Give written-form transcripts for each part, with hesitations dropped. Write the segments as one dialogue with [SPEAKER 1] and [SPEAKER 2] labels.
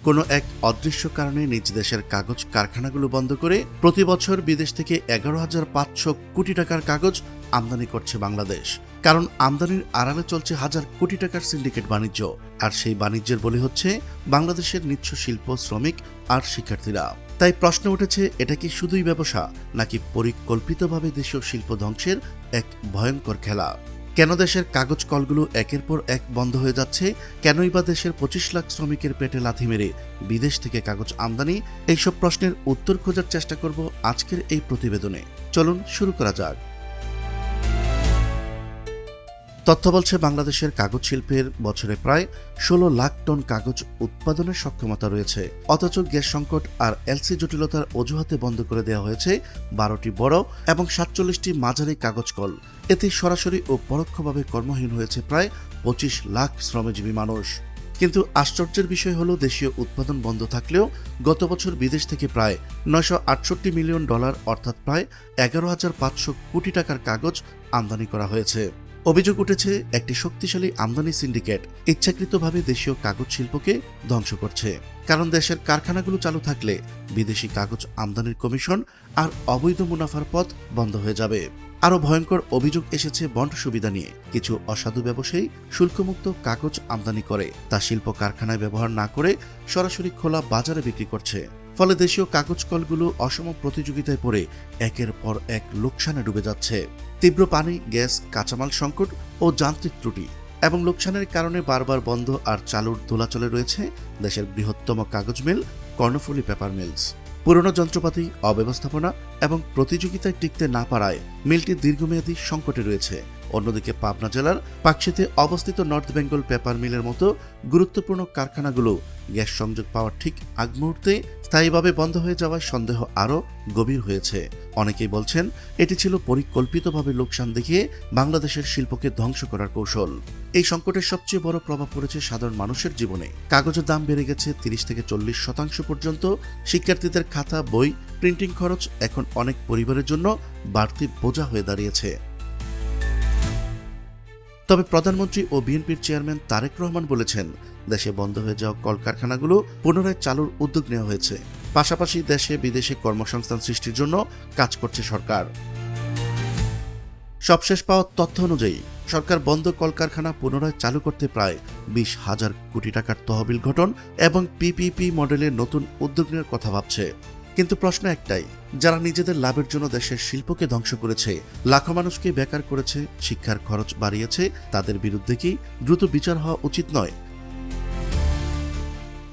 [SPEAKER 1] কোনো এক অদৃশ্য কারণে নিজ দেশের কাগজ কারখানাগুলো বন্ধ করে প্রতি বছর বিদেশ থেকে 11,500 কোটি টাকার কাগজ আমদানি করছে বাংলাদেশ। কারণ আমদানির আড়ালে চলছে হাজার কোটি টাকার সিন্ডিকেট বাণিজ্য, আর সেই বাণিজ্যের বলি হচ্ছে বাংলাদেশের নিঃস্ব শিল্প, শ্রমিক আর শিক্ষার্থীরা। তাই প্রশ্ন উঠেছে, এটা কি শুধুই ব্যবসা, নাকি পরিকল্পিতভাবে দেশীয় শিল্প ধ্বংসের এক ভয়ঙ্কর খেলা? কেন দেশের কাগজ কলগুলো একের পর এক বন্ধ হয়ে যাচ্ছে? কেনই বা দেশের 25 লাখ শ্রমিকের পেটে লাথি মেরে বিদেশ থেকে কাগজ আমদানি? এইসব প্রশ্নের উত্তর খোঁজার চেষ্টা করব আজকের এই প্রতিবেদনে। চলুন শুরু করা যাক। তথ্য বলছে, বাংলাদেশের কাগজ শিল্পের বছরে প্রায় 16 লাখ টন কাগজ উৎপাদনের সক্ষমতা রয়েছে, অথচ গ্যাস সংকট আর এলসি জটিলতার অজুহাতে বন্ধ করে দেওয়া হয়েছে 12টি বড় এবং 47টি মাঝারি কাগজ কল। এতে সরাসরি ও পরোক্ষভাবে কর্মহীন হয়েছে প্রায় 25 লাখ শ্রমজীবী মানুষ। কিন্তু আশ্চর্যের বিষয় হলো, দেশীয় উৎপাদন বন্ধ থাকলেও গত বছর বিদেশ থেকে প্রায় $968 মিলিয়ন অর্থাৎ প্রায় 11,500 কোটি টাকার কাগজ আমদানি করা হয়েছে। অভিযোগ উঠেছে, একটি শক্তিশালী আমদানি সিন্ডিকেট ইচ্ছাকৃতভাবে দেশীয় কাগজ শিল্পকে ধ্বংস করছে। কারণ দেশের কারখানাগুলো চালু থাকলে বিদেশি কাগজ আমদানির কমিশন আর অবৈধ মুনাফার পথ বন্ধ হয়ে যাবে। আরও ভয়ঙ্কর অভিযোগ এসেছে বন্ড সুবিধা নিয়ে। কিছু অসাধু ব্যবসায়ী শুল্কমুক্ত কাগজ আমদানি করে তা শিল্প কারখানায় ব্যবহার না করে সরাসরি খোলা বাজারে বিক্রি করছে। ফলে দেশীয় কাগজ কলগুলো অসম প্রতিযোগিতায় পড়ে একের পর এক লোকসানে ডুবে যাচ্ছে। তীব্র পানি, গ্যাস, কাঁচামাল সংকট ও যান্ত্রিক ত্রুটি এবং লোকসানের কারণে বারবার বন্ধ আর চালুর দোলাচলে রয়েছে দেশের বৃহত্তম কাগজ মিল কর্ণফুলী পেপার মিলস। পুরনো যন্ত্রপাতি, অব্যবস্থাপনা এবং প্রতিযোগিতায় টিকতে না পারায় মিলটি দীর্ঘমেয়াদী সংকটে রয়েছে। অন্যদিকে পাবনা জেলার পাকশীতে অবস্থিত নর্থ বেঙ্গল পেপার মিলের মতো গুরুত্বপূর্ণ কারখানাগুলো গ্যাস সংযোগ পাওয়ার ঠিক আগ মুহূর্তে স্থায়ীভাবে বন্ধ হয়ে যাওয়ায় সন্দেহ আরও গভীর হয়েছে। অনেকেই বলছেন, এটি ছিল পরিকল্পিতভাবে লোকসান দেখিয়ে বাংলাদেশের শিল্পকে ধ্বংস করার কৌশল। এই সংকটের সবচেয়ে বড় প্রভাব পড়েছে সাধারণ মানুষের জীবনে। কাগজের দাম বেড়ে গেছে 30 থেকে 40% পর্যন্ত। শিক্ষার্থীদের খাতা, বই, প্রিন্টিং খরচ এখন অনেক পরিবারের জন্য বাড়তি বোঝা হয়ে দাঁড়িয়েছে। তবে প্রধানমন্ত্রী ও বিএনপির চেয়ারম্যান তারেক রহমান বলেছেন, দেশে বন্ধ হয়ে যাওয়া কলকারখানাগুলো পুনরায় চালুর উদ্যোগ নেওয়া হয়েছে। পাশাপাশি দেশে বিদেশে কর্মসংস্থান সৃষ্টির জন্য কাজ করছে সরকার। সবশেষ পাওয়া তথ্য অনুযায়ী সরকার বন্ধ কলকারখানা পুনরায় চালু করতে প্রায় 20,000 কোটি টাকার তহবিল গঠন এবং পিপিপি মডেলের নতুন উদ্যোগ নেওয়ার কথা ভাবছে। কিন্তু প্রশ্ন একটাই, যারা নিজেদের লাভের জন্য দেশের শিল্পকে ধ্বংস করেছে, লাখো মানুষকে বেকার করেছে, শিক্ষার খরচ বাড়িয়েছে, তাদের বিরুদ্ধে কি দ্রুত বিচার হওয়া উচিত নয়?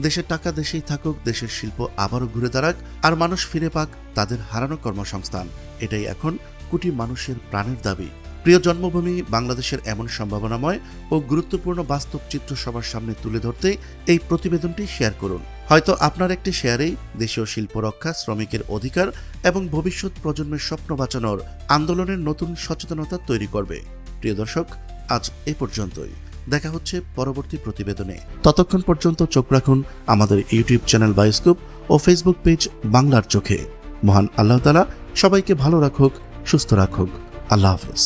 [SPEAKER 1] দেশের টাকা দেশেই থাকুক, দেশের শিল্প আবারও ঘুরে দাঁড়াক, আর মানুষ ফিরে পাক তাদের হারানো কর্মসংস্থান। এটাই এখন কোটি মানুষের প্রাণের দাবি। প্রিয় জন্মভূমি বাংলাদেশের এমন সম্ভাবনাময় ও গুরুত্বপূর্ণ বাস্তব চিত্র সবার সামনে তুলে ধরতে এই প্রতিবেদনটি শেয়ার করুন। হয়তো আপনার একটি শেয়ারেই দেশীয় শিল্প রক্ষা, শ্রমিকের অধিকার এবং ভবিষ্যৎ প্রজন্মের স্বপ্ন বাঁচানোর আন্দোলনের নতুন সচেতনতা তৈরি করবে। প্রিয় দর্শক, আজ এ পর্যন্তই। দেখা হচ্ছে পরবর্তী প্রতিবেদনে। ততক্ষণ পর্যন্ত চোখ রাখুন আমাদের ইউটিউব চ্যানেল বায়োস্কোপ ও ফেসবুক পেজ বাংলার চোখে। মহান আল্লাহ তাআলা সবাইকে ভালো রাখুক, সুস্থ রাখুক। আল্লাহ হাফেজ।